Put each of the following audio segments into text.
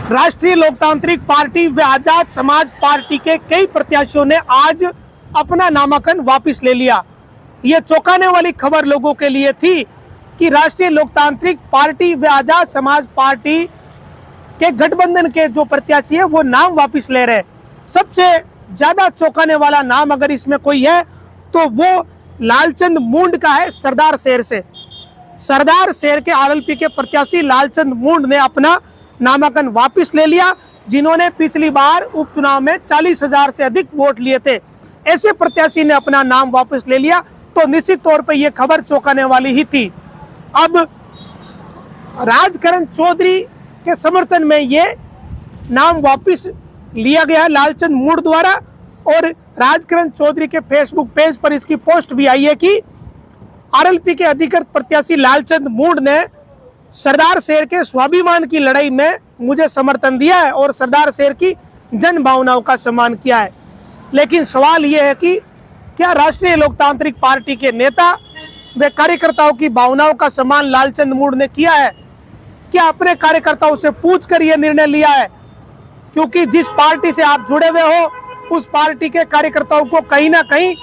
राष्ट्रीय लोकतांत्रिक पार्टी व आजाद समाज पार्टी के कई प्रत्याशियों ने आज अपना नामांकन वापस ले लिया। ये चौंकाने वाली खबर लोगों के लिए थी कि राष्ट्रीय लोकतांत्रिक पार्टी व आजाद समाज पार्टी के गठबंधन के जो प्रत्याशी है वो नाम वापस ले रहे। सबसे ज्यादा चौंकाने वाला नाम अगर इसमें कोई है तो वो लालचंद मूंड का है, सरदार शहर से। सरदार शहर के आरएलपी के प्रत्याशी लालचंद मूंड ने अपना नामांकन वापस ले लिया, जिन्होंने पिछली बार उपचुनाव में 40,000 से अधिक वोट लिए थे। ऐसे प्रत्याशी ने अपना नाम वापस ले लिया तो निश्चित तौर पर यह खबर चौंकाने वाली ही थी। अब राजकरण चौधरी के समर्थन में ये नाम वापस लिया गया लालचंद मूंड द्वारा, और राजकरण चौधरी के फेसबुक पेज पर इसकी पोस्ट भी आई है कि आरएलपी के अधिकृत प्रत्याशी लालचंद मूंड ने सरदार शहर के स्वाभिमान की लड़ाई में मुझे समर्थन दिया है और सरदार शहर की जन भावनाओं का सम्मान किया है। लेकिन सवाल यह है कि क्या राष्ट्रीय लोकतांत्रिक पार्टी के नेता व कार्यकर्ताओं की भावनाओं का सम्मान लालचंद मूंड ने किया है? क्या अपने कार्यकर्ताओं से पूछकर यह निर्णय लिया है? क्योंकि जिस पार्टी से आप जुड़े हुए हो उस पार्टी के कार्यकर्ताओं को कहीं ना कहीं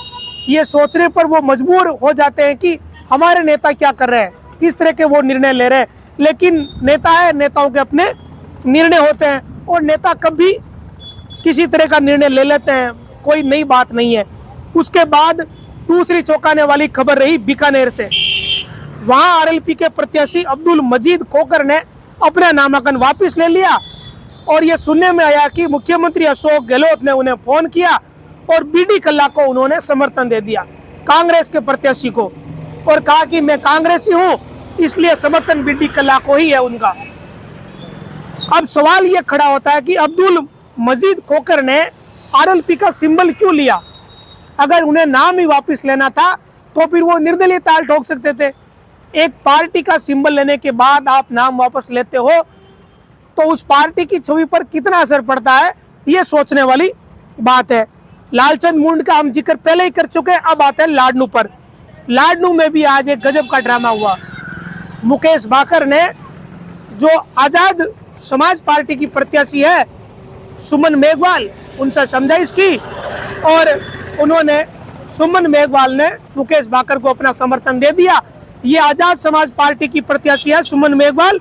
ये सोचने पर वो मजबूर हो जाते हैं कि हमारे नेता क्या कर रहे हैं, किस तरह के वो निर्णय ले रहे हैं। लेकिन नेता है, नेताओं के अपने निर्णय होते हैं और नेता कभी किसी तरह का निर्णय ले लेते हैं, कोई नई बात नहीं है। उसके बाद दूसरी चौंकाने वाली खबर रही बीकानेर से। वहां आरएलपी के प्रत्याशी अब्दुल मजीद खोकर ने अपना नामांकन वापस ले लिया और यह सुनने में आया कि मुख्यमंत्री अशोक गहलोत ने उन्हें फोन किया और बीडी कल्ला को उन्होंने समर्थन दे दिया, कांग्रेस के प्रत्याशी को, और कहा कि मैं कांग्रेसी हूं इसलिए समर्थन बीडी कल्ला को ही है उनका। अब सवाल यह खड़ा होता है कि अब्दुल मजीद खोकर ने आरएलपी का सिंबल क्यों लिया? अगर उन्हें नाम ही वापस लेना था तो फिर वो निर्दलीय ताल ठोक सकते थे। एक पार्टी का सिंबल लेने के बाद आप नाम वापस लेते हो तो उस पार्टी की छवि पर कितना असर पड़ता है, ये सोचने वाली बात है। लालचंद मूंड का हम जिक्र पहले ही कर चुके हैं, अब आते हैं लाडनू पर। लाडनू में भी आज एक गजब का ड्रामा हुआ। मुकेश बाकर ने, जो आजाद समाज पार्टी की प्रत्याशी है सुमन मेघवाल, उनसे समझाइश की और उन्होंने, सुमन मेघवाल ने मुकेश बाकर को अपना समर्थन दे दिया। ये आजाद समाज पार्टी की प्रत्याशी है सुमन मेघवाल,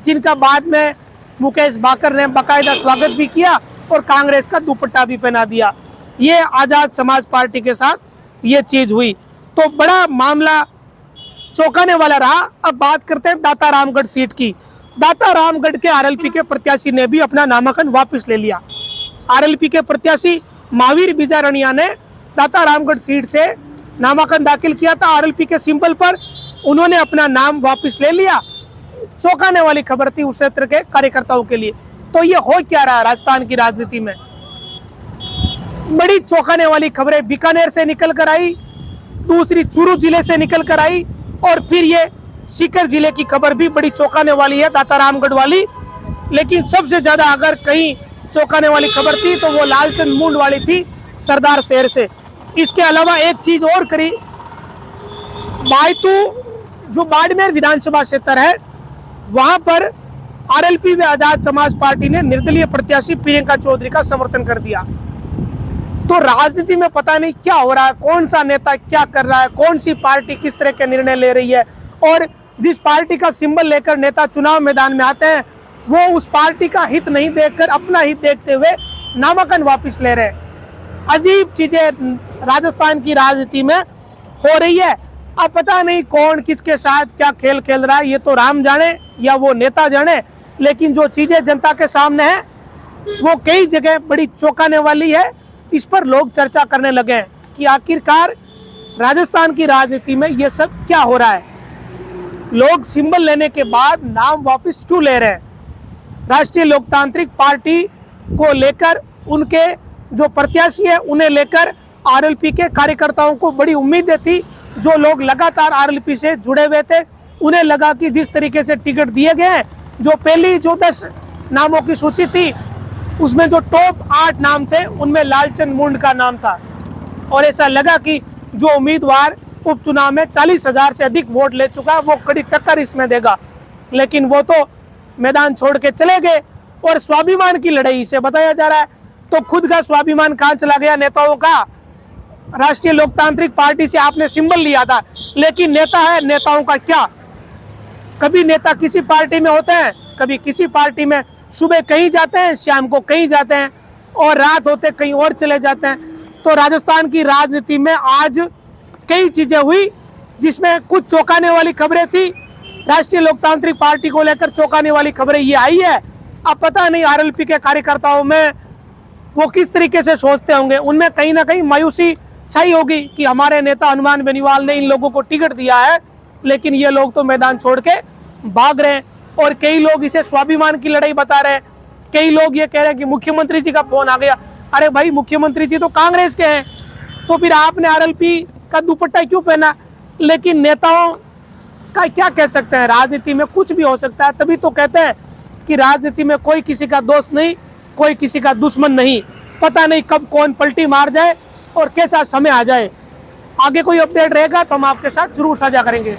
जिनका बाद में मुकेश बाकर ने बाकायदा स्वागत भी किया और कांग्रेस का दुपट्टा भी पहना दिया। ये आजाद समाज पार्टी के साथ ये चीज हुई तो बड़ा मामला चौंकाने वाला रहा। अब बात करते हैं दाता रामगढ़ सीट की। दाता रामगढ़ के आरएलपी के प्रत्याशी ने भी अपना नामांकन वापस ले लिया। आरएलपी के प्रत्याशी महावीर बिजारणिया ने दाता रामगढ़ सीट से नामांकन दाखिल किया था आरएलपी के सिंबल पर, उन्होंने अपना नाम वापस ले लिया। चौंकाने वाली खबर थी उस क्षेत्र के कार्यकर्ताओं के लिए। तो ये हो क्या रहा है राजस्थान की राजनीति में? बड़ी चौंकाने वाली खबरें बीकानेर से निकल कर आई, दूसरी चूरू जिले से निकल कर आई और फिर ये सीकर जिले की खबर भी बड़ी चौंकाने वाली है, दाता रामगढ़ वाली। लेकिन सबसे ज्यादा अगर कहीं चौंकाने वाली खबर थी तो वो लालचंद मूंड वाली थी, सरदार शहर से। इसके अलावा एक चीज और करी, बायतू जो बाड़मेर विधानसभा क्षेत्र है वहां पर आरएलपी व आजाद समाज पार्टी ने निर्दलीय प्रत्याशी प्रियंका चौधरी का समर्थन कर दिया। तो राजनीति में पता नहीं क्या हो रहा है, कौन सा नेता क्या कर रहा है, कौन सी पार्टी किस तरह के निर्णय ले रही है, और जिस पार्टी का सिंबल लेकर नेता चुनाव मैदान में आते हैं वो उस पार्टी का हित नहीं देखकर अपना हित देखते हुए नामांकन वापस ले रहे हैं। अजीब चीजें राजस्थान की राजनीति में हो रही है। अब पता नहीं कौन किसके साथ क्या खेल खेल रहा है, ये तो राम जाने या वो नेता जाने, लेकिन जो चीजें जनता के सामने है वो कई जगह बड़ी चौंकाने वाली है। इस पर लोग चर्चा करने लगे हैं कि आखिरकार राजस्थान की राजनीति में ये सब क्या हो रहा है। लोग सिंबल लेने के बाद नाम वापस क्यों ले रहे हैं? राष्ट्रीय लोकतांत्रिक पार्टी को लेकर, उनके जो प्रत्याशी है उन्हें लेकर आरएलपी के कार्यकर्ताओं को बड़ी उम्मीदें थी। जो लोग लगातार आरएलपी से जुड़े हुए थे उन्हें लगा कि जिस तरीके से टिकट दिए गए हैं, जो पहली जो 10 नामों की सूची थी उसमें जो टॉप 8 नाम थे उनमें लालचंद मूंड का नाम था, और ऐसा लगा कि जो उम्मीदवार उपचुनाव में 40,000 से अधिक वोट ले चुका है वो कड़ी टक्कर इसमें देगा। लेकिन वो तो मैदान छोड़ के चले गए और स्वाभिमान की लड़ाई से बताया जा रहा है। तो खुद का स्वाभिमान कहाँ चला गया नेताओं का? राष्ट्रीय लोकतांत्रिक पार्टी से आपने सिंबल लिया था, लेकिन नेता है, नेताओं का क्या? कभी नेता किसी पार्टी में होते हैं, कभी किसी पार्टी में, सुबह कहीं जाते हैं, शाम को कहीं जाते हैं, और रात होते कहीं और चले जाते हैं। तो राजस्थान की राजनीति में आज कई चीजें हुई जिसमें कुछ चौंकाने वाली खबरें थी। राष्ट्रीय लोकतांत्रिक पार्टी को लेकर चौंकाने वाली खबरें ये आई है। अब पता नहीं आरएलपी के कार्यकर्ताओं में वो किस तरीके से सोचते होंगे, उनमें कहीं ना कहीं मायूसी छाई होगी कि हमारे नेता हनुमान बेनीवाल ने इन लोगों को टिकट दिया है, लेकिन ये लोग तो मैदान छोड़ के भाग रहे हैं। और कई लोग इसे स्वाभिमान की लड़ाई बता रहे हैं। कई लोग ये कह रहे हैं कि मुख्यमंत्री जी का फोन आ गया। अरे भाई, मुख्यमंत्री जी तो कांग्रेस के हैं, तो फिर आपने आरएलपी का दुपट्टा क्यों पहना? लेकिन नेताओं का क्या कह सकते हैं, राजनीति में कुछ भी हो सकता है। तभी तो कहते हैं कि राजनीति में कोई किसी का दोस्त नहीं, कोई किसी का दुश्मन नहीं। पता नहीं कब कौन पलटी मार जाए और कैसा समय आ जाए। आगे कोई अपडेट रहेगा तो हम आपके साथ जरूर साझा करेंगे।